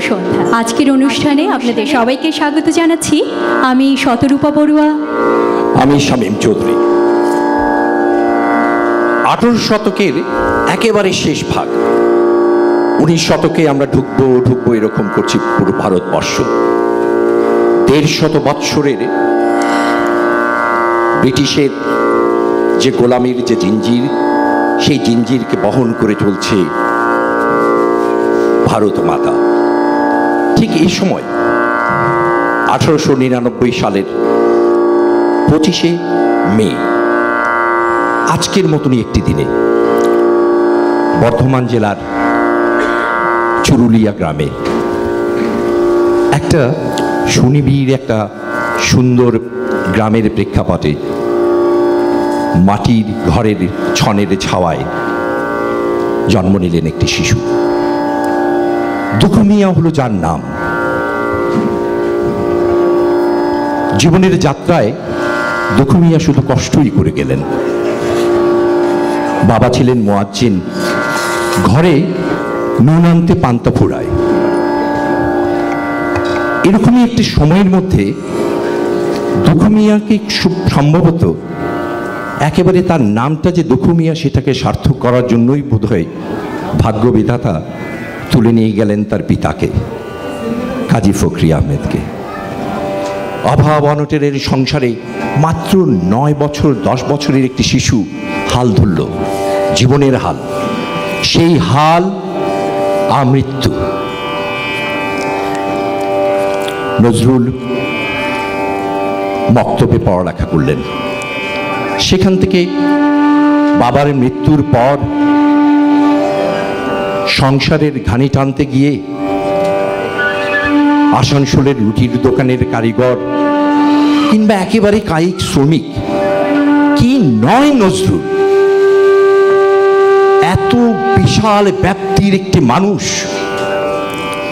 সন্ধ্যা। আজকের অনুষ্ঠানে আপনাদের সবাইকে স্বাগত জানাচ্ছি। আমি শতরূপা বড়ুয়া। আমি শামীম চৌধুরী। 18 শতকের একেবারে শেষ ভাগ, 19 শতকে আমরা ঢুকবো এরকম করছি পুরো ভারতবর্ষ। 150 বৎসরের ব্রিটিশের যে গোলামির যে জিঞ্জির, সেই জিঞ্জিরকে বহন করে চলছে ভারত মাতা। ঠিক এই সময় 1899 সালের 25শে মে, আজকের মতনই একটি দিনে বর্ধমান জেলার চুরুলিয়া গ্রামে একটা সুনিবিড় একটা সুন্দর গ্রামের প্রেক্ষাপটে মাটির ঘরের ছনের ছাওয়ায় জন্ম নিলেন একটি শিশু। দুখু মিয়া হলো যার নাম। জীবনের যাত্রায় দুখু মিয়া শুধু কষ্টই করে গেলেন। বাবা ছিলেন মুয়াজ্জিন, ঘরে নুন আনতে পান্তা ফুরায়। এরকমই একটি সময়ের মধ্যে দুখু মিয়াকে সম্ভবত একেবারে তার নামটা যে দুখু মিয়া, সেটাকে সার্থক করার জন্যই বোধহয় ভাগ্য বিধাতা তুলে নিয়ে গেলেন তার পিতাকে, কাজী ফখরি আহমেদকে। অভাব অনটনের সংসারে মাত্র 9 বছর 10 বছরের একটি শিশু হাল ধরল, জীবনের হাল। সেই হাল আমৃত্যু। নজরুল মক্তবে পড়ালেখা করলেন। সেখান থেকে বাবার মৃত্যুর পর সংসারের ঘানি টানতে গিয়ে আসানসোলের রুটির দোকানের কারিগর কিংবা একেবারে কায়িক শ্রমিক কি নয় নজরুল, এত বিশাল ব্যাপ্তির একটি মানুষ,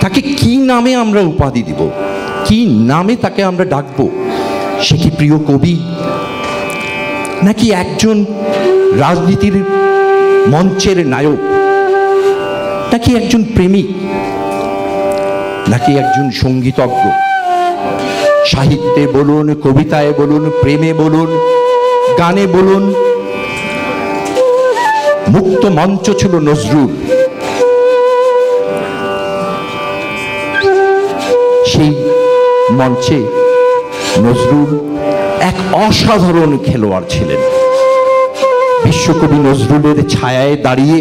তাকে কি নামে আমরা উপাধি দিব, কি নামে তাকে আমরা ডাকবো? সে কি প্রিয় কবি, নাকি একজন রাজনীতির মঞ্চের নায়ক, নাকি একজন প্রেমিক, নাকি একজন সঙ্গীতজ্ঞ? সাহিত্যে বলুন, কবিতায় বলুন, প্রেমে বলুন, গানে বলুন, মুক্ত মঞ্চ ছিল নজরুল। সেই মঞ্চে নজরুল এক অসাধারণ খেলোয়াড় ছিলেন। বিশ্বকবি নজরুলের ছায়ায় দাঁড়িয়ে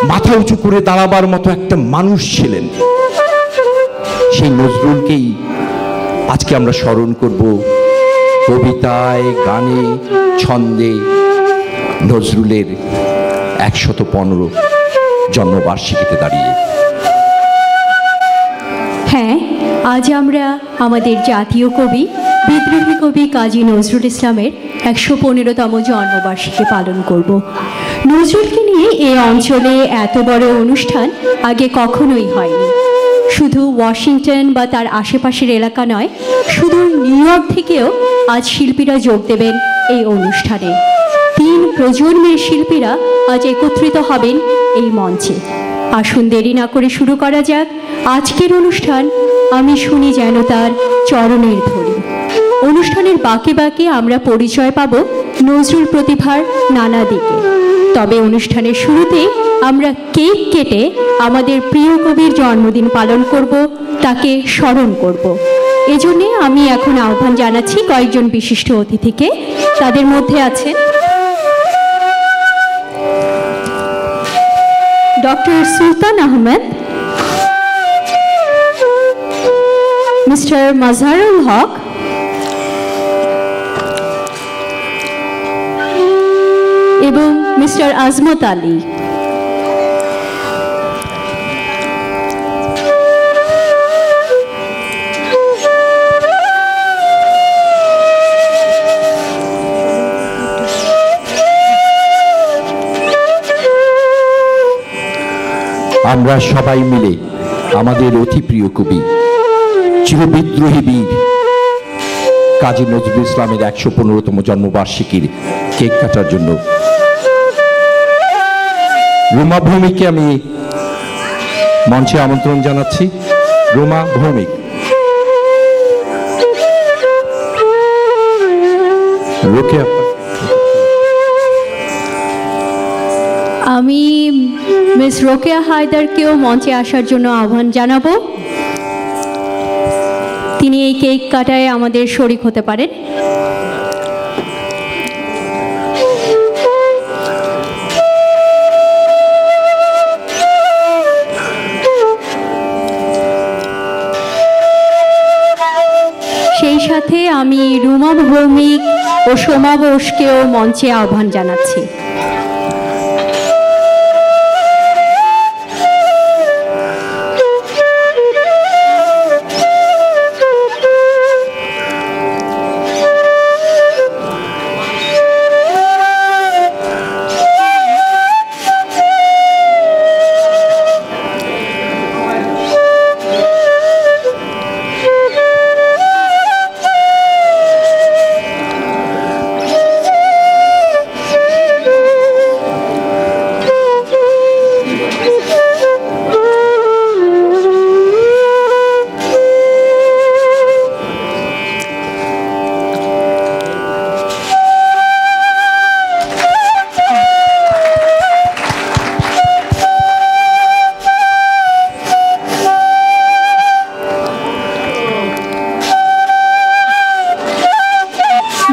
মাথা উঁচু করে দাঁড়াবার মতো একটা মানুষ ছিলেন। সেই নজরুলকেই আজকে আমরা স্মরণ করব কবিতায়, গানে, ছন্দে নজরুলের 115 জন্মবার্ষিকীতে দাঁড়িয়ে। হ্যাঁ, আজ আমরা আমাদের জাতীয় কবি, বিদ্রোহী কবি কাজী নজরুল ইসলামের 115তম জন্মবার্ষিকী পালন করব। নজরুলকে নিয়ে এই অঞ্চলে এত বড় অনুষ্ঠান আগে কখনোই হয়নি। শুধু ওয়াশিংটন বা তার আশেপাশের এলাকা নয়, শুধু নিউ ইয়র্ক থেকেও আজ শিল্পীরা যোগ দেবেন এই অনুষ্ঠানে। 3 প্রজন্মের শিল্পীরা আজ একত্রিত হবেন এই মঞ্চে। আসুন দেরি না করে শুরু করা যাক আজকের অনুষ্ঠান। আমি শুনি যেন তার চরণের ধ্বনি। অনুষ্ঠানের বাঁকে বাঁকে আমরা পরিচয় পাব নজরুল প্রতিভার নানা দিকে। তবে অনুষ্ঠানের শুরুতে আমরা কেক কেটে আমাদের প্রিয় কবির জন্মদিন পালন করব, তাকে স্মরণ করব। এজন্য আমি এখন আহ্বান জানাচ্ছি কয়েকজন বিশিষ্ট অতিথিকে। তাদের মধ্যে আছেন ডক্টর সুলতান আহমেদ, মিস্টার মাজহারুল হক, এবং মিস্টার আজমত আলী। আমরা সবাই মিলে আমাদের অতি প্রিয় কবি, চিরবিদ্রোহী বীর কাজী নজরুল ইসলামের 115তম জন্মবার্ষিকীর কেক কাটার জন্য রুমা ভূমিকে আমি মঞ্চে আমন্ত্রণ জানাচ্ছি রুমা ভৌমিক। রোকেয়া, আমি মিস রোকেয়া হায়দারকেও মঞ্চে আসার জন্য আহ্বান জানাবো। তিনি এই কেক কাটায় আমাদের শরিক হতে পারেন। সেই সাথে আমি রুমা ভৌমিক ও সোমা বোসকেও মঞ্চে আহ্বান জানাচ্ছি।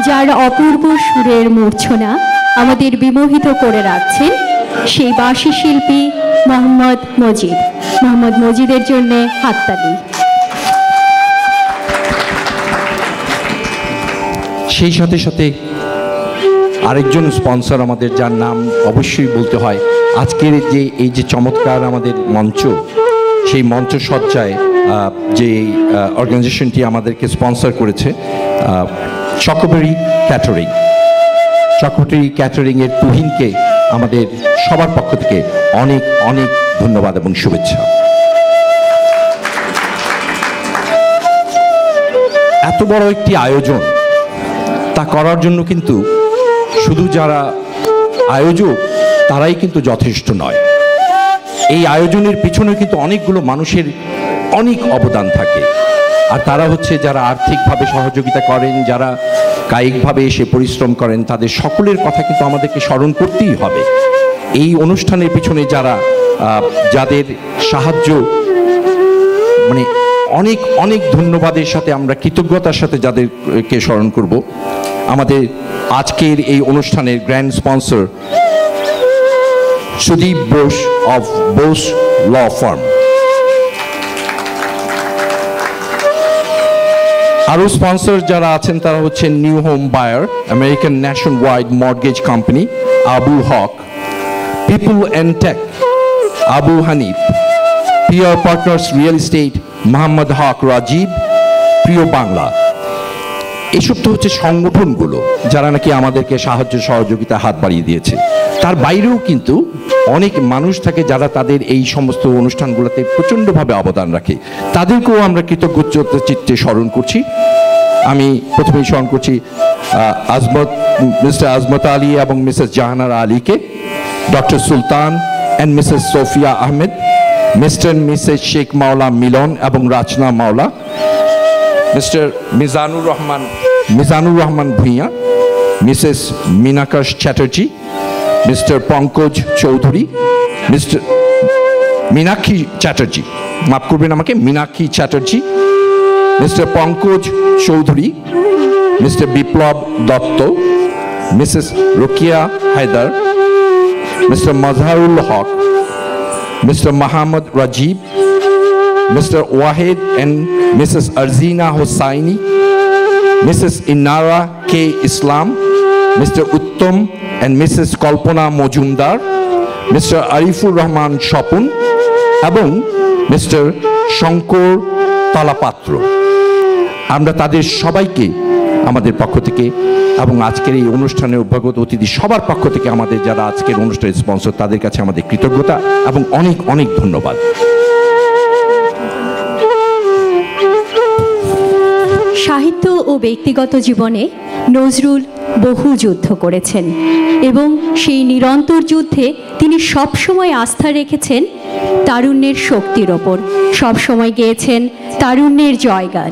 যার অপূর্ব সুরের মূর্ছনা আমাদের বিমোহিত করে রাখছেন সেই বাঁশি শিল্পী মোহাম্মদ মজিদ। মোহাম্মদ মজিদের জন্য হাততালি। সেই সাথে সাথে আরেকজন স্পন্সর আমাদের, যার নাম অবশ্যই বলতে হয়। আজকের যে এই যে চমৎকার আমাদের মঞ্চ, সেই মঞ্চ সজ্জায় যে অর্গানাইজেশনটি আমাদেরকে স্পন্সর করেছে, চকোবেরি ক্যাটারিং। চকোবেরি ক্যাটারিংয়ের তুহিনকে আমাদের সবার পক্ষ থেকে অনেক অনেক ধন্যবাদ এবং শুভেচ্ছা। এত বড় একটি আয়োজন তা করার জন্য কিন্তু শুধু যারা আয়োজক তারাই কিন্তু যথেষ্ট নয়। এই আয়োজনের পিছনে কিন্তু অনেকগুলো মানুষের অনেক অবদান থাকে, আর তারা হচ্ছে যারা আর্থিকভাবে সহযোগিতা করেন, যারা কায়িকভাবে এসে পরিশ্রম করেন, তাদের সকলের কথা কিন্তু আমাদেরকে স্মরণ করতেই হবে। এই অনুষ্ঠানের পিছনে যাদের সাহায্য, মানে অনেক অনেক ধন্যবাদের সাথে আমরা কৃতজ্ঞতার সাথে যাদেরকে স্মরণ করব। আমাদের আজকের এই অনুষ্ঠানের grand sponsor Sudip Bose of Bose law firm. আরও স্পন্সর যারা আছেন তারা হচ্ছেন new home buyer, American nationwide mortgage company, Abu Haque, people and tech, Abu Hanif, peer partners real estate, Mohammad Haque Rajib, Priyo Bangla. এসব তো হচ্ছে সংগঠনগুলো যারা নাকি আমাদেরকে সাহায্য সহযোগিতা হাত বাড়িয়ে দিয়েছে। তার বাইরেও কিন্তু অনেক মানুষ থাকে যারা তাদের এই সমস্ত অনুষ্ঠানগুলোতে প্রচণ্ডভাবে অবদান রাখে। তাদেরকেও আমরা কৃতজ্ঞতা চিত্তে স্মরণ করছি। আমি প্রথমেই স্মরণ করছি মিস্টার আজমত আলী এবং মিসেস জাহানারা আলীকে, Dr Sultan and Mrs Sofia Ahmed, Mr and Mrs Sheikh Maula Milon এবং Rachna Maula, Mr Mizanur Rahman Bhuiyan, Mrs Minakash Chatterjee, Mr Pankaj Chowdhury, Mr Meenakshi Chatterjee, মাফ করবেন আমাকে, Meenakshi Chatterjee, Mr Pankaj Chowdhury, Mr Biplab Dutta, Mrs Rokeya Haider, Mr Mozharul Haque, Mr Mohammad Rajib, Mr Wahed and Mrs Arjina Hossaini, Mrs Inara K Islam, Mr Uttam and Mrs Kalpana Majumdar, Mr Arifur Rahman Swapan এবং মিস্টার শঙ্কর তলাপাত্র। আমরা তাদের সবাইকে আমাদের পক্ষ থেকে এবং আজকের এই অনুষ্ঠানের অভ্যাগত অতিথি সবার পক্ষ থেকে, আমাদের যারা আজকের অনুষ্ঠানের স্পন্সর, তাদের কাছে আমাদের কৃতজ্ঞতা এবং অনেক অনেক ধন্যবাদ। সাহিত্য ও ব্যক্তিগত জীবনে নজরুল বহু যুদ্ধ করেছেন এবং সেই নিরন্তর যুদ্ধে তিনি সবসময় আস্থা রেখেছেন তারুণ্যের শক্তির ওপর, সবসময় গেয়েছেন তারুণ্যের জয়গান।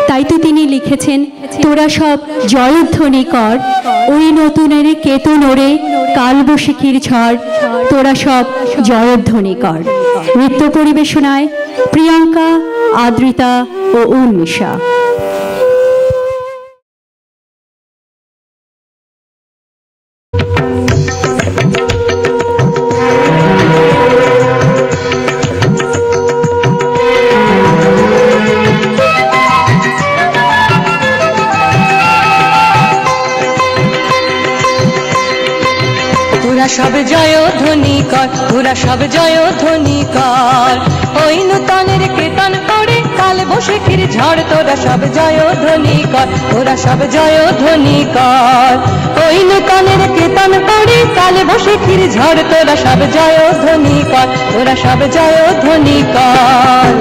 তাই তো তিনি লিখেছেন, তোরা সব জয়ধ্বনি কর, ওই নতুনের কেতন ওরে কালবৈশাখীর ঝড়, তোরা সব জয়ধ্বনি কর। নৃত্য পরিবেশনায় প্রিয়াঙ্কা, আদ্রিতা ও উন্মিষা। সব জয়ধ্বনি কর, তোরা সব জয়ধ্বনি কর, ওই নূতনের কীর্তন করে কালবৈশাখীর ঝড়, তোরা সব জয়ধ্বনি কর, তোরা সব জয়ধ্বনি কর, ওই নূতনের কীর্তন করে কালবৈশাখীর ঝড়, তোরা সব জয়ধ্বনি কর, তোরা সব জয়ধ্বনি কর।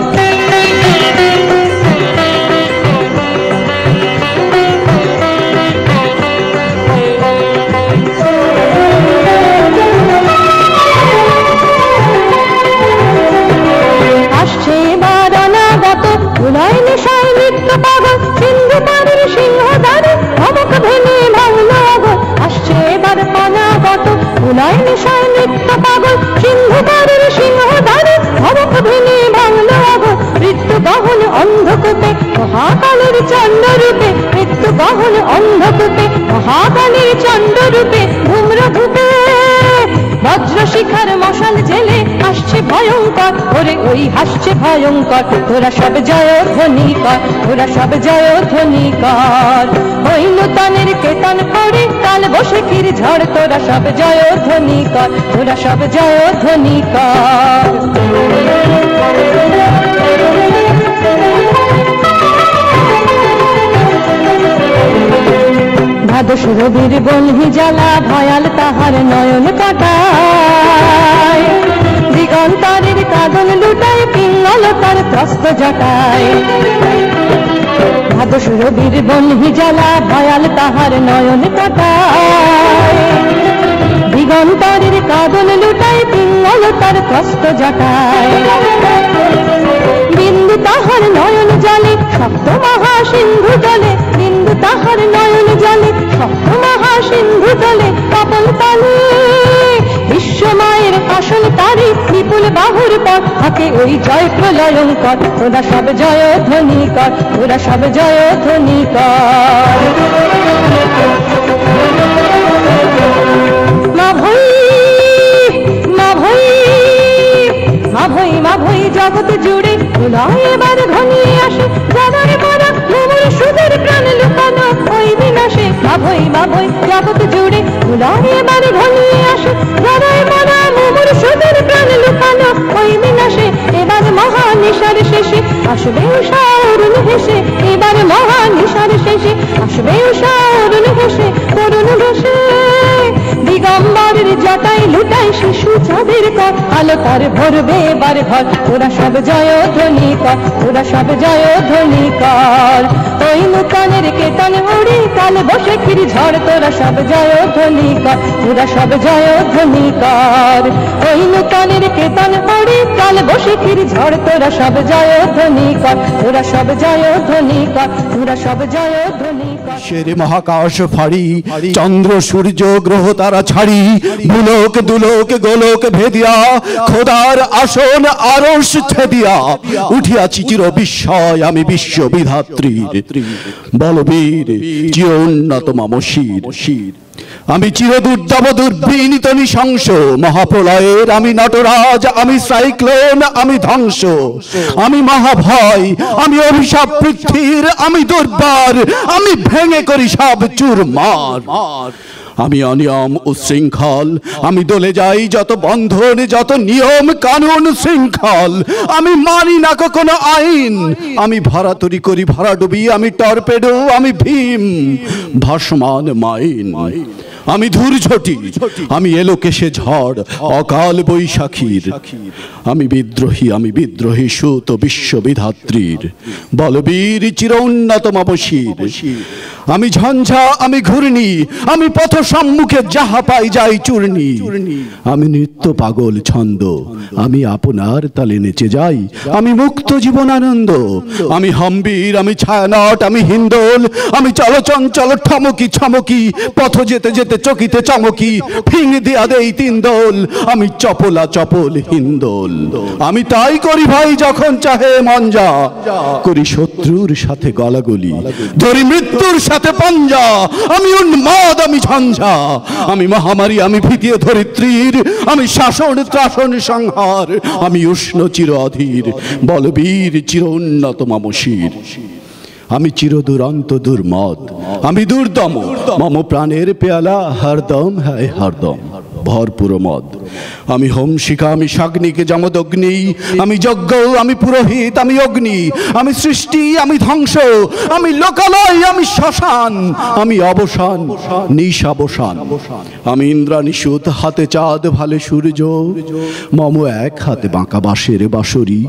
অন্ধকূপে মহাকালের চন্দ্ররূপে, মৃত্যু বহন অন্ধকূপে মহাকালের চন্দ্ররূপে, ধূম্রধূপে বজ্র শিখার মশাল জেলে আসছে ভয়ঙ্কর, ওরে ওই হাসছে ভয়ঙ্কর, তোরা সব জয়ধ্বনি কর, তোরা সব জয়ধ্বনি কর, ওই নূতনের কীর্তন করে কালবৈশাখীর ঝড়, তোরা সব জয়ধ্বনি কর, তোরা সব জয়ধ্বনি কর। দ্বাদশ রবির বলহি জ্বালা ভয়াল তাহার নয়ন কাটায়, দিগন্তরের কাঁদন লুটায় পিঙ্গল তার ত্রস্ত জটায়, দ্বাদশ রবির বলহি জ্বালা ভয়াল তাহার নয়ন কাটায়, দিগন্তরের কাঁদন লুটায় পিঙ্গল তার ত্রস্ত জটায়, বিন্দু তাহার নয়ন জলে সপ্ত মহাসিন্ধু জলে, বিন্দু তাহার নয়ন জলে সপ্ত মহাসিন্ধু জলে, কপল তালে বিশ্ব মায়ের আসল তারে, বিপুল বাহুর পর হাতে ওই জয় প্রলয়ঙ্কর, তোরা সব জয়ধ্বনি কর, তোরা সব জয়ধ্বনি কর। মা ভৈ মা ভৈ মা ভৈ মা ভৈ জগৎ জুড়ে প্রলয় এবার ঘনিয়ে আসে, যাদের মরা মোর সুদের প্রাণ লুকানো ওই বিনাশে, মা ভৈ জগৎ জুড়ে প্রলয় এবার ঘনিয়ে আসে, যাদের মরা মোর সুদের প্রাণ লুকানো ওই বিনাশে, এবার মহানিশার শেষে আসবে উষা অরুণ হেসে, এবার মহানিশার শেষে আসবে উষা অরুণ হেসে, করুণ বেশে দিগম্বরের জটায় লুটায় শিশু চাঁদের কর, আলো তার ভরবে এবার ঘর, তোরা সব জয়ধ্বনি কর, তোরা সব জয়ধ্বনি কর, ওই নূতনের কীর্তন ওরে কালবৈশাখীর ঝড়, তোরা সব জয়ধ্বনি কর, তোরা সব জয়ধ্বনি কর, ওই নূতনের কীর্তন ওরে কালবৈশাখীর ঝড়, তোরা সব জয়ধ্বনি কর, তোরা সব জয়ধ্বনি কর, তোরা সব জয়ধ্বনি কর। শের মহাকাশ ফাড়ি চন্দ্র সূর্য গ্রহ তারা ছাড়ি, ভুলোক দুলোক গোলোক ভেদিয়া খোদার আসন আরশ ছেদিয়া, উঠিয়াছি চির বিস্ময় আমি বিশ্ব বিধাত্রীর, বলবীর চির উন্নত মম শির শির, আমি চিরদুর্দব দুর্বিনীত নৃশংস মহাপ্রলয়ের, আমি নটরাজ, আমি সাইক্লোন, আমি ধ্বংস, আমি মহাভয়, আমি অভিশাপ পৃথ্বীর, আমি দুর্বার, আমি ভেঙে করি সব চুরমার, আমি অনিয়ম উশৃঙ্খল, আমি দলে যাই যত বন্ধন যত নিয়ম কানুন শৃঙ্খল, আমি মানি না কোনো আইন, আমি ভরাতরি করি ভরাডুবি, আমি টর্পেডো, আমি ভীম ভাসমান মাইন, আমি ধূর্ঝটি, আমি এলোকেশে ঝড় অকাল বৈশাখীর। আমি বিদ্রোহী সুত বিশ্ববিধাত্রীর বলবীর চির উন্নত মমশির। আমি ঝঞ্ঝা, আমি ঘূর্ণি, আমি পথ সম্মুখে যাহা পাই যাই চূর্ণি। আমি নৃত্য পাগল ছন্দ, আমি আপনার তালে নেচে যাই, আমি মুক্ত জীবন আনন্দ। আমি হম্বীর, আমি ছায়ানট, আমি হিন্দোল, আমি চলচঞ্চল ঠমকি ছমকি, পথ যেতে যেতে চকিতে চমকি, ফিং দিয়া দেই তিন দোল। আমি চপলা চপল হিন্দোল। আমি তাই করি ভাই যখন চাহে মন যা, করি শত্রুর সাথে গলাগলি, ধরি মৃত্যুর সাথে পাঞ্জা। আমি উন্মাদ, আমি ঝঞ্ঝা, আমি মহামারী, আমি ভীতিয়ে ধরিত্রীর। আমি শাসন ত্রাসন সংহার, আমি উষ্ণ চির অধীর, বলবীর চির উন্নত মমশির। আমি চিরদুরান্ত দুর্মদ, আমি দুর্দম, মম প্রাণের পেয়ালা হরদম হ্যায় হরদম ভরপুর মদ। আমি হোমশিখা, আমি শাগ্নিক যমদগ্নি, আমি যজ্ঞ, আমি পুরোহিত, আমি অগ্নি। আমি সৃষ্টি, আমি ধ্বংস, আমি লোকালয়, আমি শ্মশান, আমি অবসান নিশাবসান। আমি ইন্দ্রানিষুত, হাতে চাঁদ ভালে সূর্য, মম এক হাতে বাঁকা বাঁশের বাঁশরি,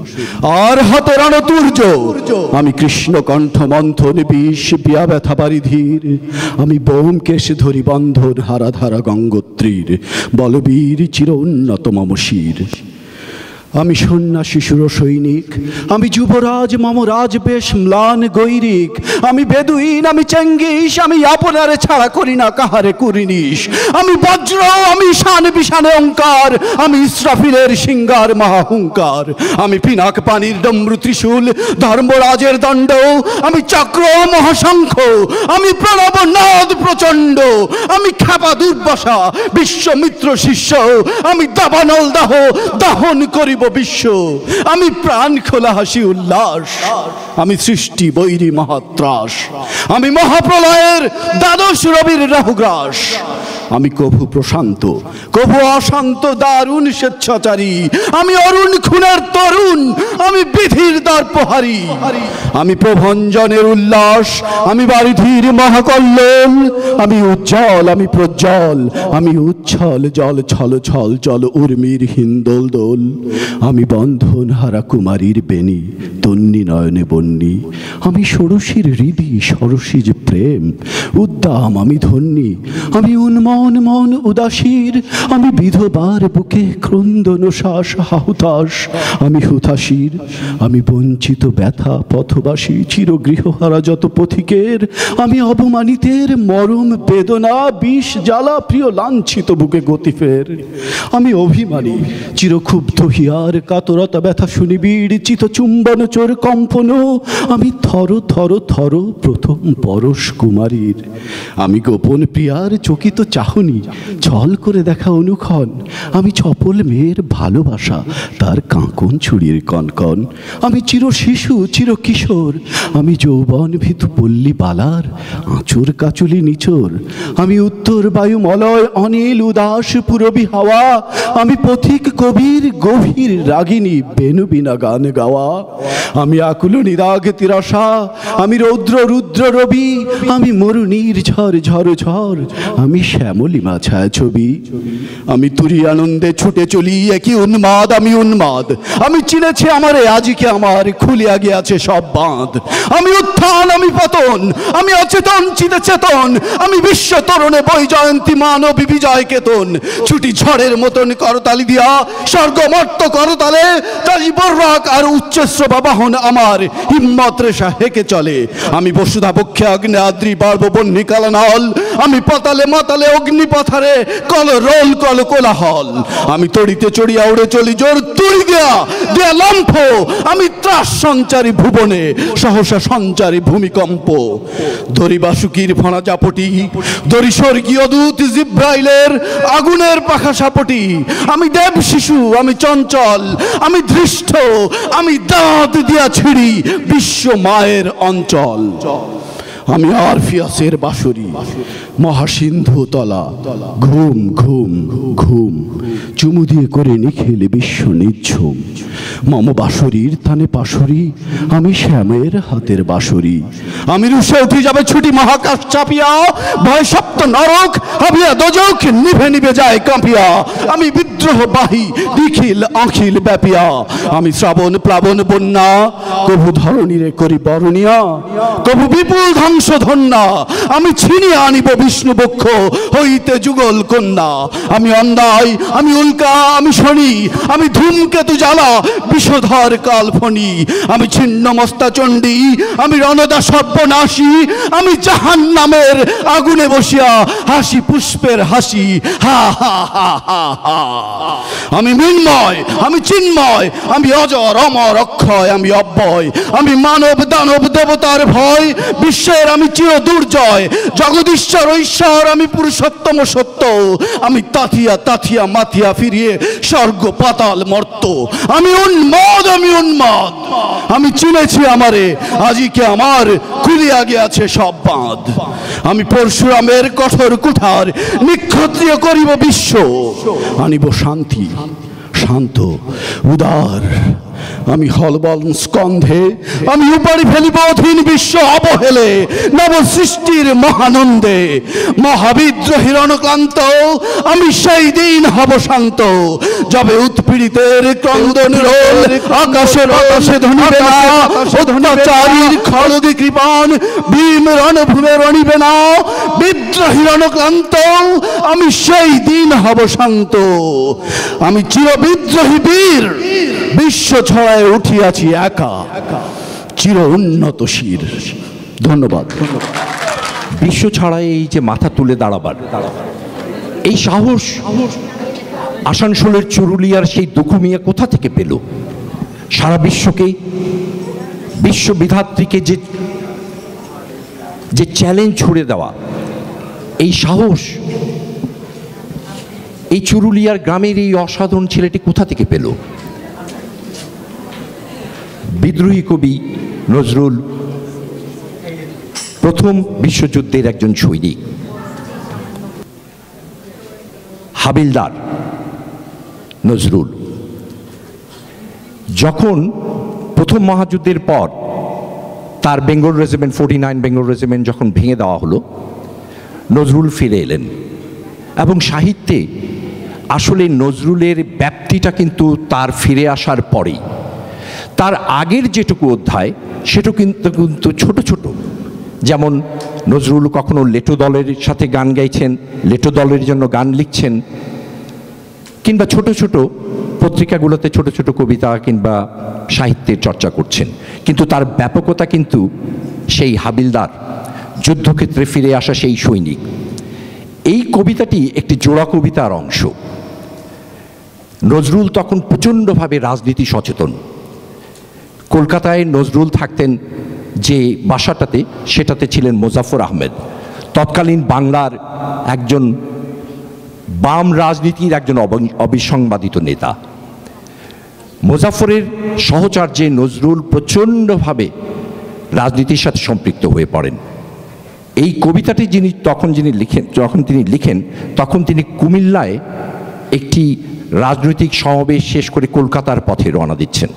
আর হাতে রণতুর্য। আমি কৃষ্ণ কণ্ঠ মন্থন বিষ পিয়া ব্যথা বারিধীর, আমি বোমকেশ ধরি বন্ধন হারা ধারা গঙ্গোত্রীর, বলবীর চির উন্নত মমশির। আমি সন্ন্যাসী সুর সৈনিক, আমি যুবরাজ মম রাজ বেশ ম্লান গৈরিক। আমি বেদুইন, আমি চেঙ্গিস, আমি আপনারে ছাড়া করি না কাহারে কুরিনিস। আমি বজ্র, আমি শান বিশানে ওঙ্কার, আমি ইসরাফিলের সিঙ্গার মহাহুঙ্কার। আমি পিনাক পানির ডমরু ত্রিশূল, ধর্মরাজের দণ্ড, আমি চক্র মহাশঙ্খ, আমি প্রণব নাদ প্রচণ্ড। আমি খ্যাপা দুর্বাসা, বিশ্বমিত্র শিষ্য, আমি দাবানল দাহ দাহন করি বিশ্ব। আমি প্রাণ খোলা হাসি উল্লাস, আমি সৃষ্টি বৈরী মহাত্রাস। আমি মহাপ্রলয়ের দ্বাদশ রবির রাহুগ্রাস। আমি কভু প্রশান্ত, কভু অশান্ত দারুণ স্বেচ্ছাচারী। আমি অরুণ খুনের তরুণ, আমি বিধির দর্পহারী। আমি প্রভঞ্জনের উল্লাস, আমি বারিধির মহাকল্লোল। আমি উজ্জ্বল, আমি প্রজ্জ্বল, আমি উচ্ছল জল ছল ছল চল উর্মির হিন্দোল দোল। আমি বন্ধন হারা কুমারীর বেণী, তন্নি নয়নে বন্যী। আমি ষোড়শীর হৃদি সরসীজ প্রেম উদ্দাম, আমি ধন্যী। আমি উন্মন মন উদাসীর, আমি বিধবার বুকে ক্রন্দন শ্বাস হাহুতাস। আমি হুতাশীর, আমি বঞ্চিত ব্যথা পথবাসী, চিরগৃহহারা যত পথিকের। আমি অবমানিতের মরম বেদনা, বিষ জ্বালা প্রিয় লাঞ্ছিত বুকে গতিফের। আমি অভিমানী, চিরক্ষুব্ধ হিয়ার, কাতরতা ব্যথা শুনিবিড়, চিত চুম্বন চোর কম্পন। আমি থর থর থর প্রথম পরশ কুমারীর। আমি গোপন প্রিয়ার চকিত চাহনি, ছল করে দেখা অনুক্ষণ। আমি চপল মেয়ের ভালোবাসা, তার কাঁকন ছুরির কনকন। আমি চির শিশু, চির কিশোর, আমি যৌবন ভীতু পল্লী বালার আঁচুর কাচুলি নিচোর। আমি উত্তর বায়ু মলয় অনিল উদাস পুরবী হাওয়া। আমি পথিক কবির গভীর রাগিনী, বেনু বিনা গান গাওয়া। আমি আকুল নিরাগ তিরসা, আমি রৌদ্র রুদ্র রবি। আমি মরুণীর ঝড় ঝড় ঝড়, আমি শ্যামলিমা ছায়া ছবি। আমি তুরি আনন্দে ছুটে চলি, একই উন্মাদ, আমি উন্মাদ। আমি চিনেছি আমারে আজিকে, আমার খুলিয়া গিয়াছে সব বাঁধ। আমি উত্থান, আমি পতন, আমি অচেতন চিতে চেতন। আমি বিশ্ব তরণে বই জয়ন্তী মানবী বিজয় কেতন। ছুটি ঝড়ের মতন করতালি দিয়া, স্বর্গমর্ত করতালে। তাই বর্রাক আর উচ্চশ্রবা বাহন আমার, হিম্মত রেশা হেঁকে চলে। আমি বসুধা পক্ষে আগ্নেয়াদ্রি বার্ব বন্যী কালানল। আমি পাতালে মাতালে অগ্নিপথারে, কল রোল কল কোলাহল। আমি তড়িতে চড়িয়া উড়ে চলি জোর তুড়ি দেয়া দেয়া লম্ফ। আমি ত্রাস সঞ্চারী ভুবনে, সহসা সঞ্চারী ভূমিকম্প। দড়ি বাসুকির ফণা জাপটি, দড়ি স্বর্গীয় দূত জিব্রাইলের আগুনের পাখা সাপটি। আমি দেব শিশু, আমি চঞ্চল, আমি ধৃষ্ট, আমি দাঁত দিয়া ছিড়ি বিশ্ব মায়ের অঞ্চল। আমি আরফিয়াসের বাঁশরি, মহাসিন্ধু তলা, ঘুম ঘুম ঘুম। চুমু দিয়ে করে নিখিল বিশ্ব নিঝুম। মম বাঁশরীর তানে পাশরি, আমি শ্যামের হাতের বাঁশরি। আমি রুষে উঠে যাবে ছুটি মহাকাশ চাপিয়া, ভয় সপ্ত নরক হাবিয়া দোজখ নিভে নিভে যায় কাঁপিয়া। আমি বিদ্রোহ বাহী নিখিল আখিল ব্যাপিয়া, আমি শ্রাবণ প্লাবন বন্যা, কভু ধরণীরে করি বরণিয়া, কভু বিপুল ধ্বংস ধন্যা। আমি ছিনিয়ে আনিব বিষ্ণু বক্ষ হইতে যুগল কন্যা। আমি অন্যায়, আমি উল্কা, আমি শনি, আমি ধূমকেতু জ্বালা বিষধর কালফণি। আমি ছিন্ন মস্তা চণ্ডী, আমি রণদা সর্বনাশী, আমি জাহান্নামের আগুনে বসিয়া হাসি পুষ্পের হাসি, হা হা হা হা হা। আমি মৃন্ময়, আমি চিন্ময়, আমি অজর অমর অক্ষয়, আমি অব্যয়, আমি মানব দানব দেবতার ভয়, বিশ্বের আমি চির দুর্জয়, জগদীশ্বর ঈশ্বর, আমি পুরুষোত্তম সত্য। আমি তাথিয়া তাথিয়া মাথিয়া ফিরিয়ে স্বর্গ পাতাল মর্ত। আমি উন্মাদ, আমি উন্মাদ, আমি চিনেছি আমারে, আজিকে আমার খুলিয়া গিয়াছে সব বাঁধ। আমি পরশুরামের কঠোর কুঠার নিক্ষত্রিয় করিব বিশ্ব, আনিব শান্তি শান্ত উদার। আমি হলবল স্কন্ধে, আমি উপাড়ি ফেলিব অধীন বিশ্ব অবহেলে, নব সৃষ্টির মহানন্দে। মহাবিদ্রোহীর অনুক্লান্ত আমি সেই দিন হব শান্ত, যবে উৎপীড়িতের ক্রন্দন রোল আকাশে বাতাসে ধনিবে না, অত্যাচারীর খড়গে কৃপান ভীম রণভূমে রণিবে না। বিদ্রোহীর অনুক্লান্ত আমি সেই দিন হব শান্ত। আমি চির বিদ্রোহী বীর, বিশ্ব ছড়ায় উঠিয়াছি একা, চির উন্নত শির। ধন্যবাদ। বিশ্ব ছাড়াই এই যে মাথা তুলে দাঁড়াবার এই সাহস আসানসোলের চুরুলিয়ার সেই দুখু মিয়া কোথা থেকে পেল? সারা বিশ্বকে, বিশ্ববিধাত্রীকে যে চ্যালেঞ্জ ছুড়ে দেওয়া এই সাহস এই চুরুলিয়ার গ্রামের এই অসাধারণ ছেলেটি কোথা থেকে পেল? বিদ্রোহী কবি নজরুল প্রথম বিশ্বযুদ্ধের একজন সৈনিক, হাবিলদার নজরুল। যখন প্রথম মহাযুদ্ধের পর তার বেঙ্গল রেজিমেন্ট 49 বেঙ্গল রেজিমেন্ট যখন ভেঙে দেওয়া হলো, নজরুল ফিরে এলেন এবং সাহিত্যে আসলে নজরুলের ব্যাপ্তিটা কিন্তু তার ফিরে আসার পরেই। তার আগের যেটুকু অধ্যায় সেটা কিন্তু ছোট ছোট, যেমন নজরুল কখনো লেটো দলের সাথে গান গাইছেন, লেটো দলের জন্য গান লিখছেন, কিংবা ছোট ছোট পত্রিকাগুলোতে ছোট ছোট কবিতা কিংবা সাহিত্যের চর্চা করছেন। কিন্তু তার ব্যাপকতা কিন্তু সেই হাবিলদার, যুদ্ধক্ষেত্রে ফিরে আসা সেই সৈনিক। এই কবিতাটি একটি জোড়া কবিতার অংশ। নজরুল তখন প্রচণ্ডভাবে রাজনীতি সচেতন। কলকাতায় নজরুল থাকতেন যে বাসাটাতে, সেটাতে ছিলেন মোজাফর আহমেদ, তৎকালীন বাংলার একজন বাম রাজনীতির একজন অবিসংবাদিত নেতা। মোজাফরের সহচর্যে নজরুল প্রচণ্ডভাবে রাজনীতির সাথে সম্পৃক্ত হয়ে পড়েন। এই কবিতাটি যখন তিনি লিখেন তখন তিনি কুমিল্লায় একটি রাজনৈতিক সমাবেশ শেষ করে কলকাতার পথে রওনা দিচ্ছেন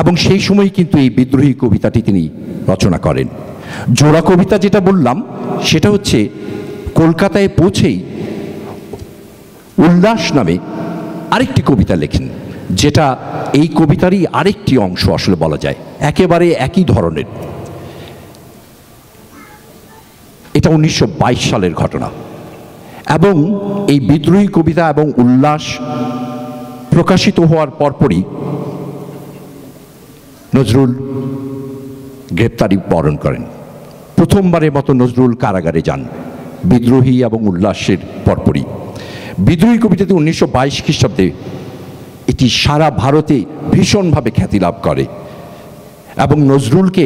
এবং সেই সময় কিন্তু এই বিদ্রোহী কবিতাটি তিনি রচনা করেন। জোড়া কবিতা যেটা বললাম সেটা হচ্ছে কলকাতায় পৌঁছেই উল্লাস নামে আরেকটি কবিতা লেখেন, যেটা এই কবিতারই আরেকটি অংশ আসলে বলা যায়, একেবারে একই ধরনের। এটা 1922 সালের ঘটনা এবং এই বিদ্রোহী কবিতা এবং উল্লাস প্রকাশিত হওয়ার পরপরই নজরুল গ্রেপ্তারি বরণ করেন। প্রথমবারের মতো নজরুল কারাগারে যান বিদ্রোহী এবং উল্লাসের পরপরই। বিদ্রোহী কবিতাতে 1922 খ্রিস্টাব্দে এটি সারা ভারতে ভীষণভাবে খ্যাতি লাভ করে এবং নজরুলকে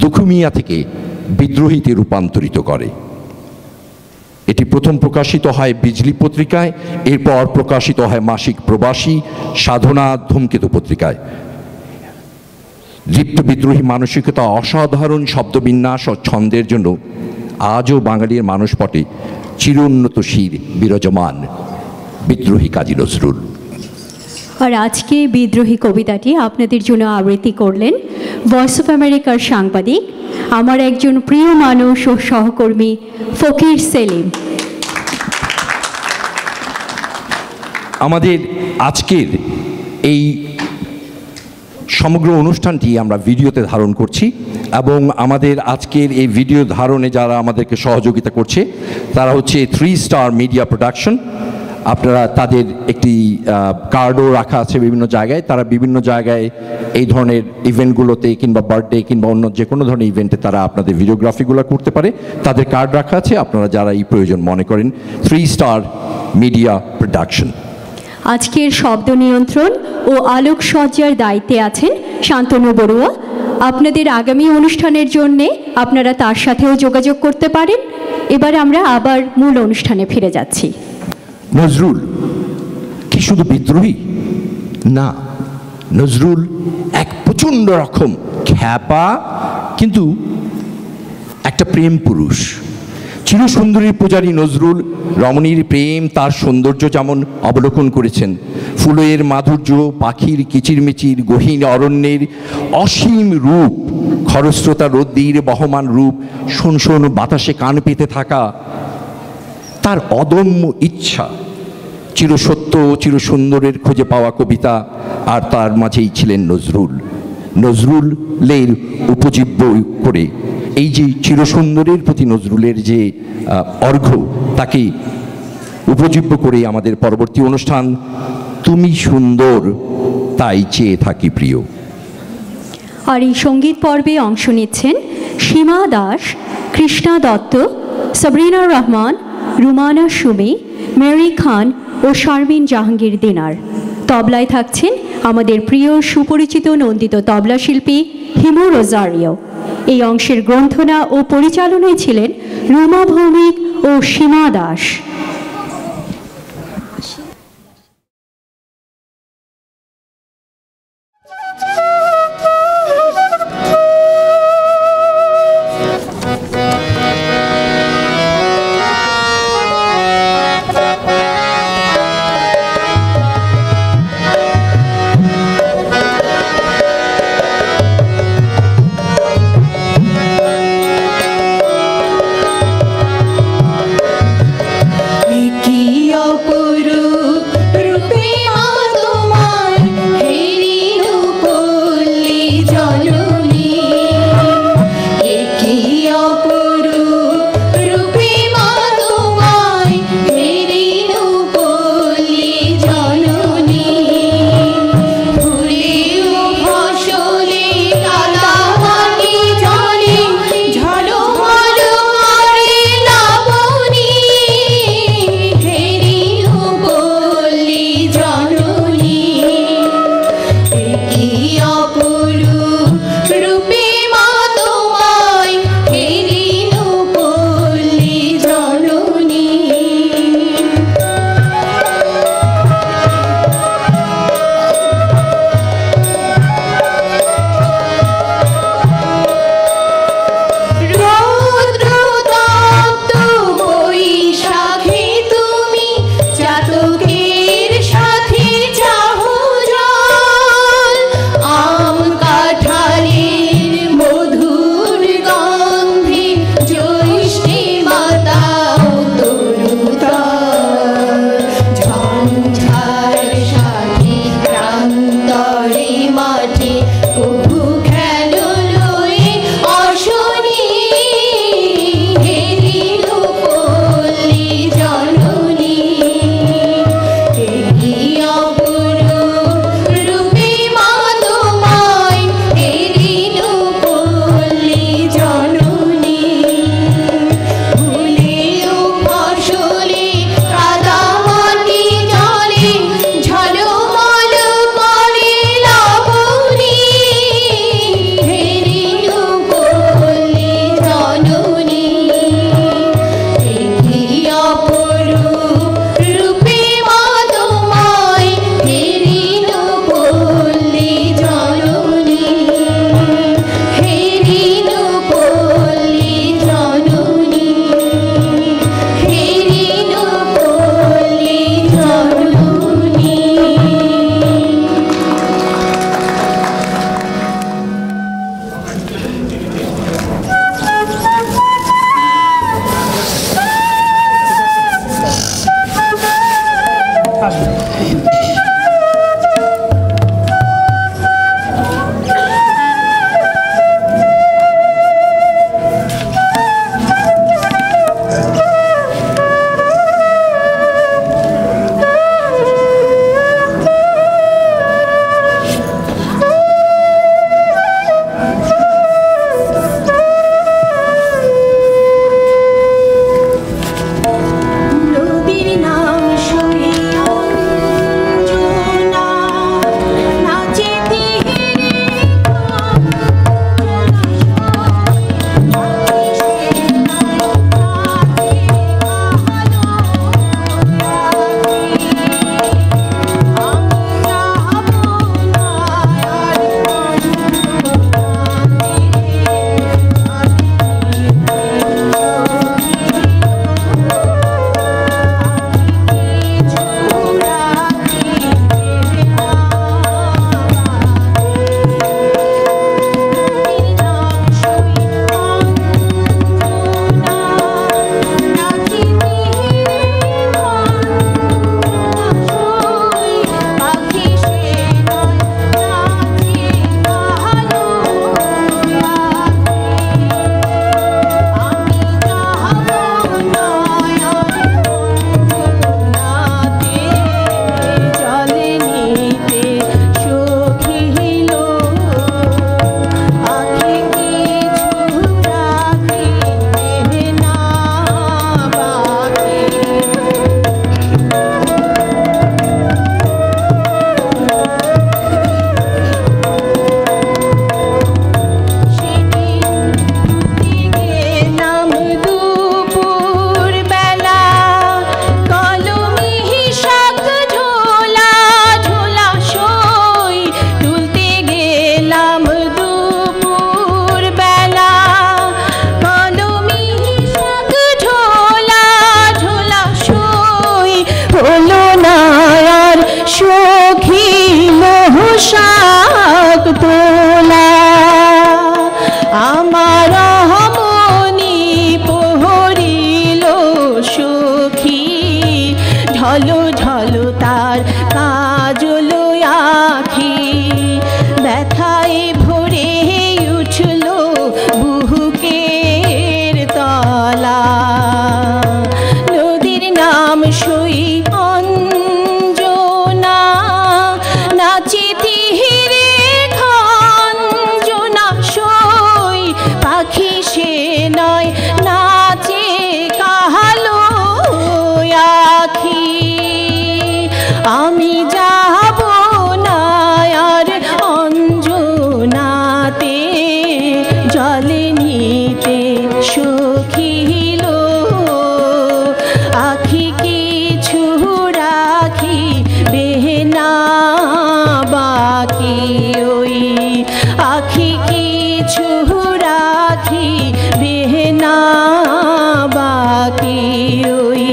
দুখু মিয়া থেকে বিদ্রোহীতে রূপান্তরিত করে। এটি প্রথম প্রকাশিত হয় বিজলি পত্রিকায়, এরপর প্রকাশিত হয় মাসিক প্রবাসী, সাধনা, ধূমকেতু পত্রিকায়। দীপ্ত বিদ্রোহী মানসিকতা, অসাধারণ শব্দবিন্যাস ও ছন্দের জন্য আজও বাঙালির মানসপটে চির উন্নত শির বিরাজমান। বিদ্রোহী কাজী নজরুল। আর আজকে বিদ্রোহী কবিতাটি আপনাদের জন্য আবৃত্তি করলেন ভয়েস অফ আমেরিকার সাংবাদিক, আমার একজন প্রিয় মানুষ ও সহকর্মী ফকির সেলিম। আমাদের আজকের এই সমগ্র অনুষ্ঠানটি আমরা ভিডিওতে ধারণ করছি এবং আমাদের আজকের এই ভিডিও ধারণে যারা আমাদেরকে সহযোগিতা করছে তারা হচ্ছে 3 স্টার মিডিয়া প্রোডাকশন। আপনারা তাদের একটি কার্ডও রাখা আছে বিভিন্ন জায়গায়, তারা বিভিন্ন জায়গায় এই ধরনের ইভেন্টগুলোতে কিংবা বার্থডে কিংবা অন্য যে কোনো ধরনের ইভেন্টে তারা আপনাদের ভিডিওগ্রাফিগুলো করতে পারে, তাদের কার্ড রাখা আছে। আপনারা যারা এই প্রয়োজন মনে করেন 3 স্টার মিডিয়া প্রোডাকশন। আজকের শব্দ নিয়ন্ত্রণ ও আলোকসজ্জার দায়িত্বে আছেন শান্তনু বড়ুয়া। আপনাদের আগামী অনুষ্ঠানের জন্যে আপনারা তার সাথেও যোগাযোগ করতে পারেন। এবার আমরা আবার মূল অনুষ্ঠানে ফিরে যাচ্ছি। নজরুল কি শুধু বিদ্রোহী না, নজরুল এক প্রচণ্ড রকম খ্যাপা কিন্তু একটা প্রেম পুরুষ। চিরসুন্দরীর পূজারী নজরুল রমণীর প্রেম, তার সৌন্দর্য যেমন অবলোকন করেছেন, ফুলের মাধুর্য, পাখির কিচিরমিচির, গহীন অরণ্যের অসীম রূপ, খরস্রোতা রোদ্দীর বহমান রূপ, শোন শোন বাতাসে কান পেতে থাকা, তার অদম্য ইচ্ছা, চিরসত্য চিরসুন্দরের খুঁজে পাওয়া কবিতা, আর তার মাঝেই ছিলেন নজরুল। নজরুলের উপজীব্য করে এই যে চিরসুন্দরের প্রতি নজরুলের যে অর্ঘ্য, তাকে উপজীব্য করে আমাদের পরবর্তী অনুষ্ঠান তুমি সুন্দর তাই চেয়ে থাকি প্রিয়। আর এই সঙ্গীত পর্বে অংশ নিচ্ছেন সীমা দাস, কৃষ্ণা দত্ত, সাবরিনা রহমান, রুমানা সুমি, মেরি খান ও শারমিন জাহাঙ্গীর দিনার। তবলায় থাকছেন আমাদের প্রিয় সুপরিচিত নন্দিত তবলা শিল্পী হিমু রোজারিও। এই অংশের গ্রন্থনা ও পরিচালনায় ছিলেন রুমা ভৌমিক ও সীমা দাস। না বাকি ওই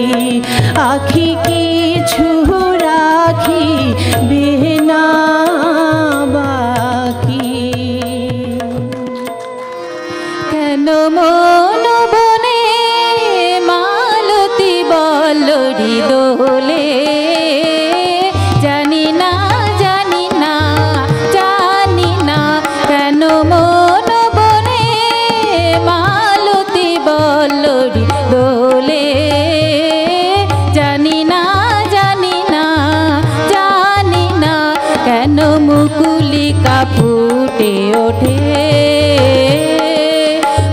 আখি কিছু রাখি বেনা বাকি কেন মন বনে মালতী বল্লরী দোলে জানি না জানি না জানি না কেন মন বনে মালতী বল্লরী দোলে জানি না জানি না জানি না কেন মুকুলিকা ফুটে ওঠে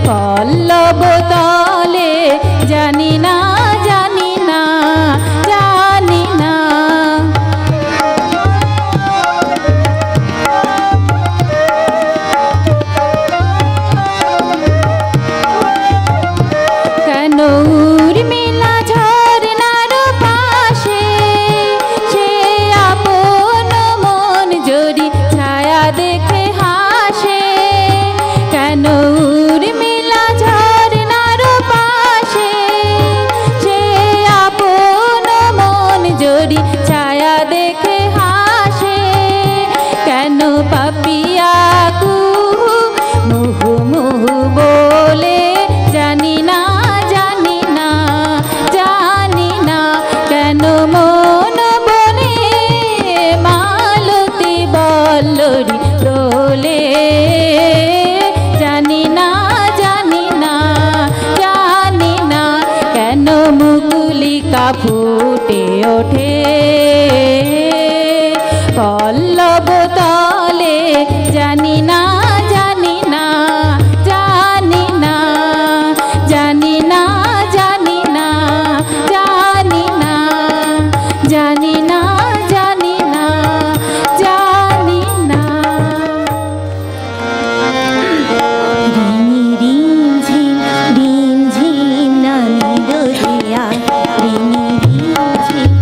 পল্লব তলে জানি না জানি না জানি না কেন উর্মিলা ঝরনার পাশে সে আপন মন জড়ি ছায়া দেখে হাসে কেন উর্মিলা ঝরনার পাশে সে আপন মন জড়ি ছায়া দেখে হাসে কেন পাপিয়া কুহু মুহু মুহু বলে জানি না জানি না জানি না কেন মন বনে মালতী বল্লরী দোলে জানি না জানি না জানি না কেন মুকুলিকা ফুটে ওঠে পল্লব তলে জানি না জানি না জানি না জানি না জানি না জানি না জানি না জানি না জানি না রিম ঝিম নানি দোলিয়া রিম ঝিম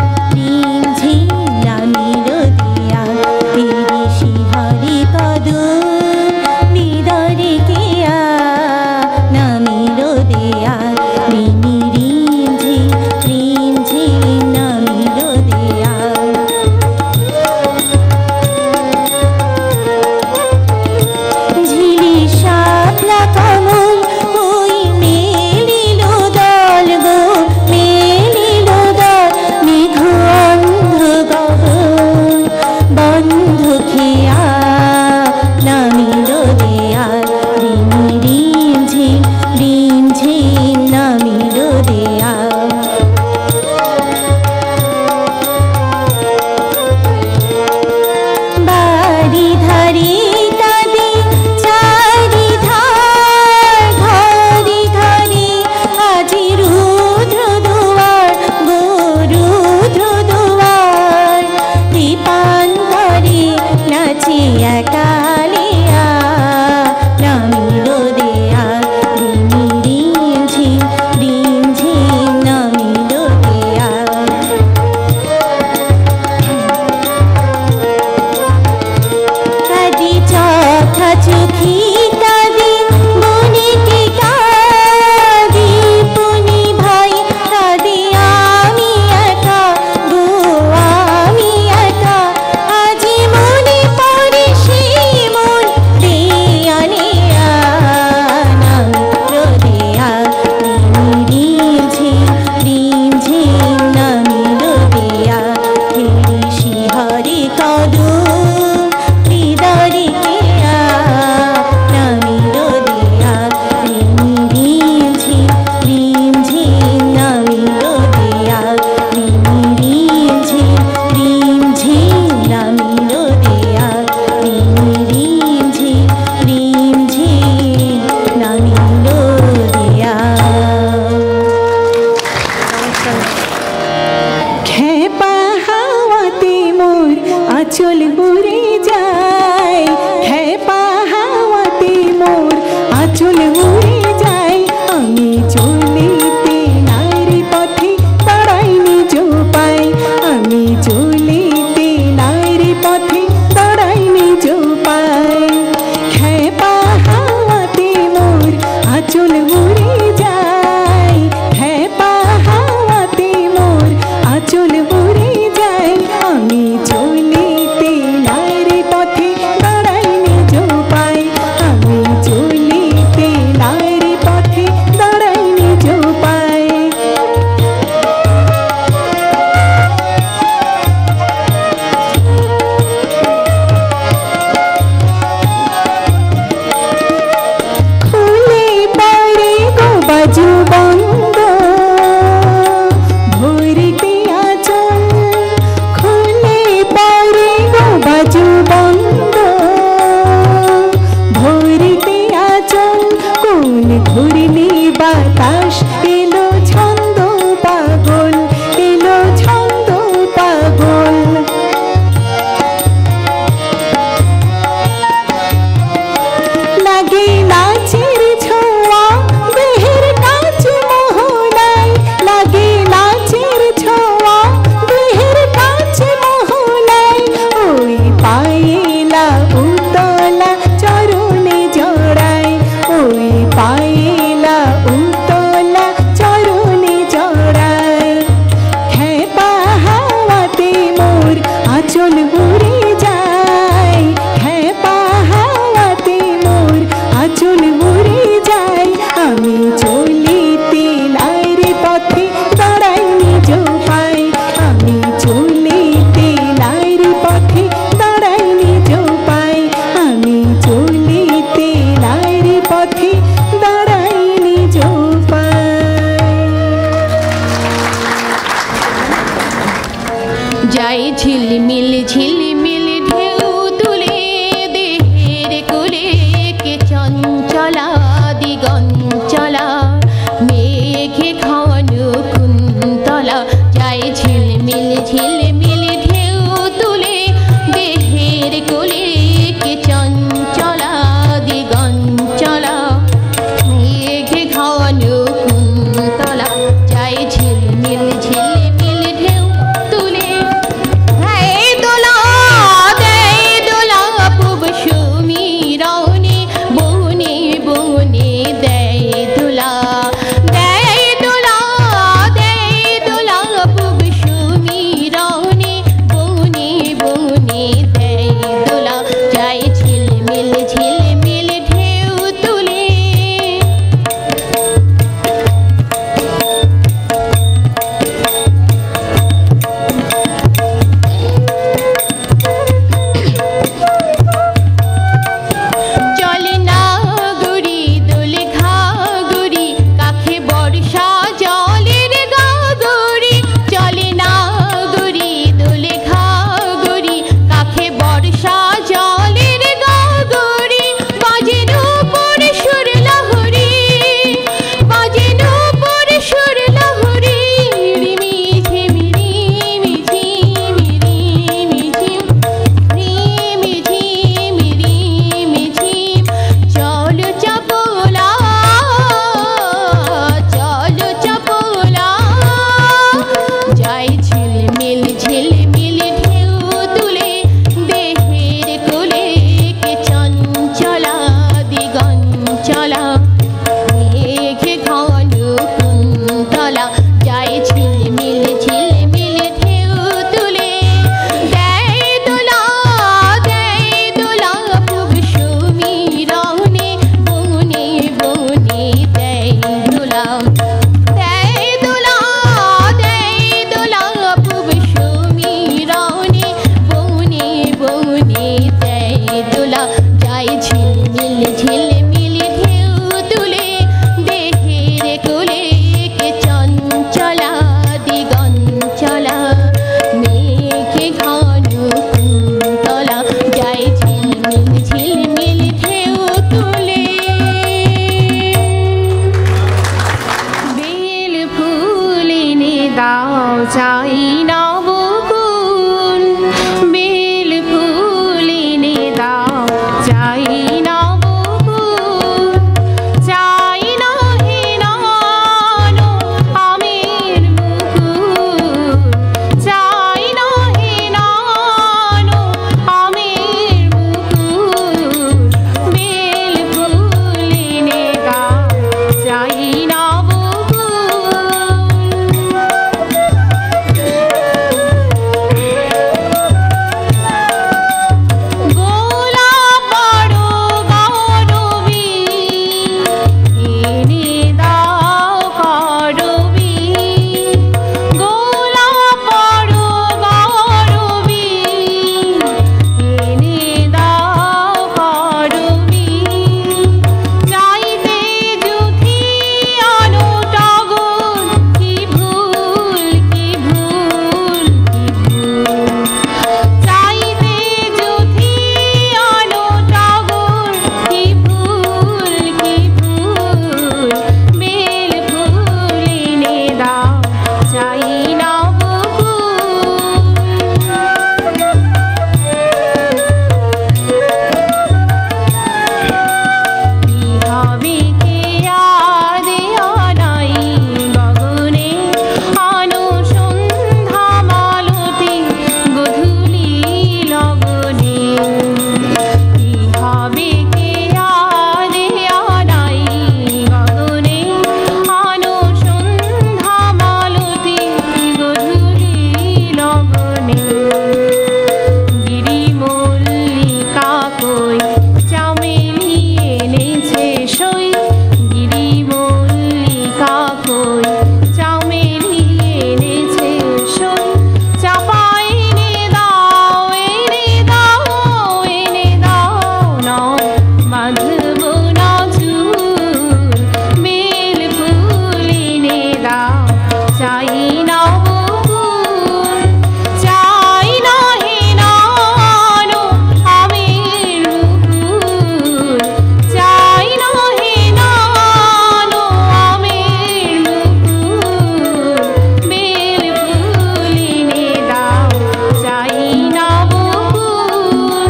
দোলা দেয় দোলা দেয় দোলা পূব সমীরণে বনে বনে দেয় দোলা যায় ঝিলমিল ঝিলমিল ঢেউ তুলে দেহের কোলে কে চঞ্চলা দিগঞ্চলা মেঘে ঘন কুন্তলা যায় ঝিলমিল ঝিলমিল ঢেউ তুলে বেল ফুল এনে দাও চাই না বকুল বেল ফুল এনে দাও চাই না বকুল চাই না হে নানো আমের মুকুল চাই না হে নানো আমের মুকুল বেল ফুল এনে দাও চাই না গোলাপ বড় গরবি এনে দাও করবি গোলাপ বড় গরবি এনে দাও করবি চাইতে যুথি আনো টগর কি ভুল কি ভুল কি ভুল চাইতে যুথি আনো টগর কি ভুল কি ভুল বেল ফুল এনে দাও চাই না হবে কে আদে আনাই গগনে আনো সন্ধ্যা মালতি গধূলি লগনে হবে কে আদে আনাই গগনে আনো সন্ধ্যা মালতি গধূলি লগনে গিরি মল্লিকা কই চামেলি এনেছে সই গিরি মল্লিকা কই চামেলি এনেছে সই চাপা এনে দাও না বাঁধব না চুল বেল ফুল এনে দাও চাই না বকুল চাই না হে নানো আমের মুকুল চাই না হে নানো আমের মুকুল বেল ফুল এনে দাও চাই না বকুল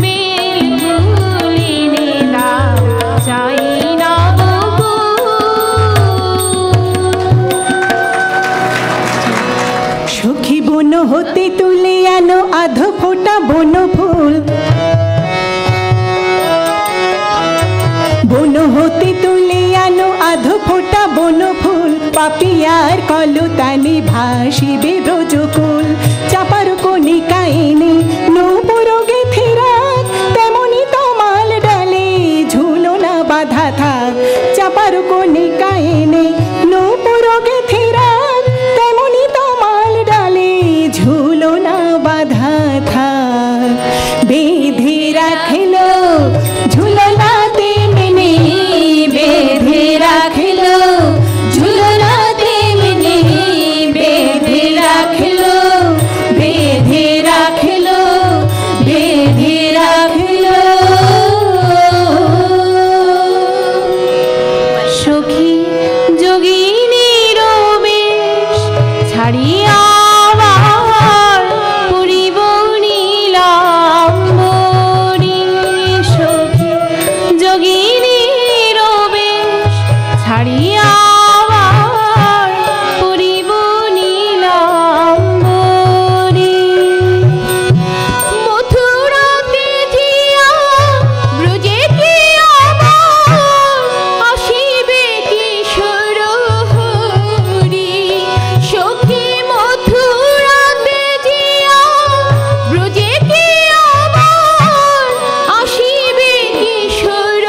বেল ফুল এনে দাও চাই না সখী বন হতে তুলে আনো আধো ফোটা বন ফুল বন হতে তুলে আনো আধো ফোটা বন ফুল পাপিয়ার কলতানি ভাসিবে ব্রজকুল চাপার কণিকা এনে নূপুর গেথে রাখ তেমনি তমাল ডালে ঝুলনা বাধা থাক চাপার কণিকা এনে নূপুর গেথে রাখ তেমনি তমাল ডালে ঝুলনা বাধা থাক বেঁধে রাখিল ঝুলনাতে মেনে বেঁধে রাখিল ঝুলনাতে মেনে বেঁধে রাখিল বেঁধে রাখিল বেঁধে রাখিল সখী যোগিনীর বেশ ছাড়িয়া আবার পুরিব নীলাম্বরী সখী যোগিনীর বেশ ছাড়িয়া আবার পুরিব নীলাম্বরী মথুরাতে জিয়া ব্রজে কি আবার আসিবে কিশোর হরি সখী মথুরাতে জিয়া ব্রজে কি আবার আসিবে কিশোর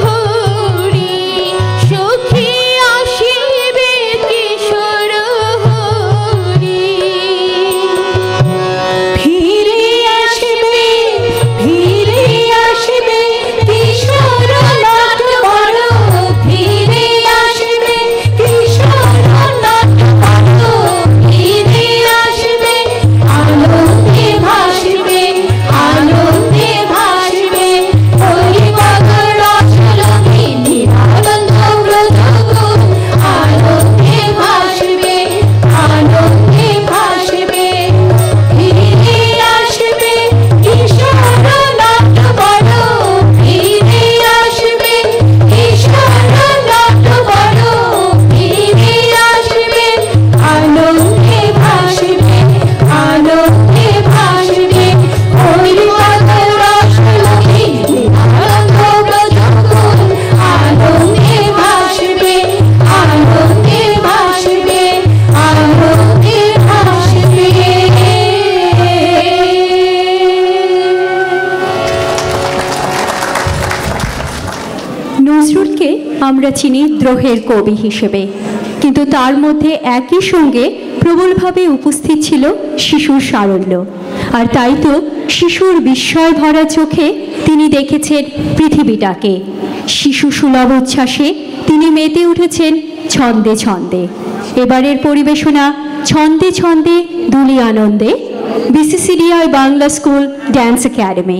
হরি সখী আমরা চিনি দ্রোহের কবি হিসেবে, কিন্তু তার মধ্যে একই সঙ্গে প্রবলভাবে উপস্থিত ছিল শিশুর সারল্য। আর তাই তো শিশুর বিস্ময় ভরা চোখে তিনি দেখেছেন পৃথিবীটাকে। শিশু সুলভ উচ্ছ্বাসে তিনি মেতে উঠেছেন ছন্দে ছন্দে। এবারের পরিবেশনা ছন্দে ছন্দে দুলি আনন্দে, BCCDI Bangla school dance academy.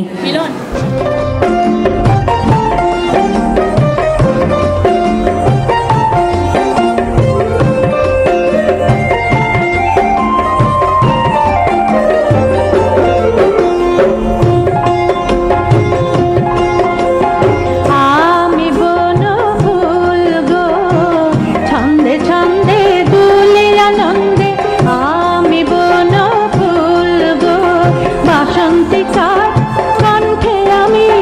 কণ্ঠে আমি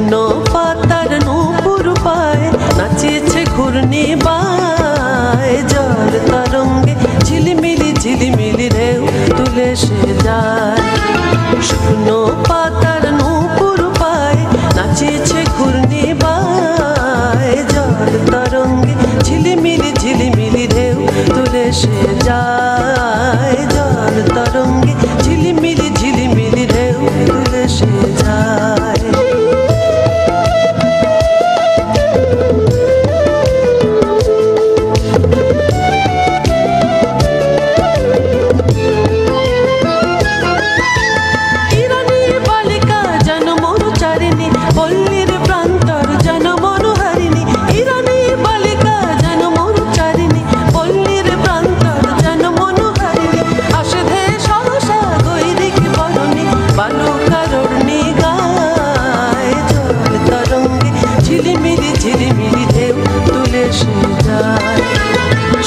শুকনো পাতার নূপুর পায় নাচেছে ঘূর্ণি বায় জল তরঙ্গে ঝিলিমিলি ঝিলিমিলি ঢেউ তুলে সে যায় শুকনো পাতার নূপুর পায় নাচেছে ঘূর্ণি বায় জল তরঙ্গে ঝিলিমিলি ঝিলিমিলি ঢেউ তুলে সে যায় জল তরঙ্গে ঝিলিমিলি ঝিলিমিলি ঢেউ তুলে সে যায়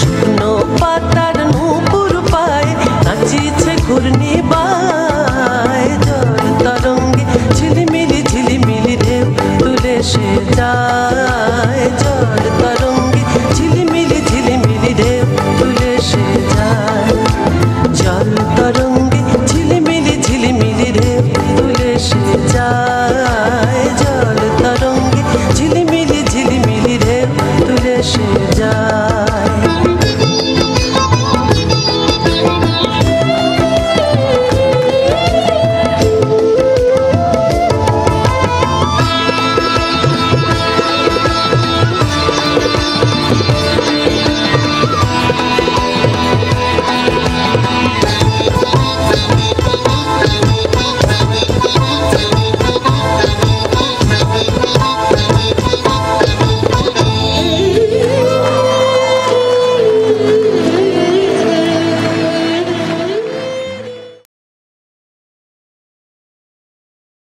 শুকনো পাতার নূপুর পায় নাচিছে ঘূর্ণি বায় জল তরঙ্গে ঝিলিমিলি ঝিলিমিলি ঢেউ তুলে সে যায় জল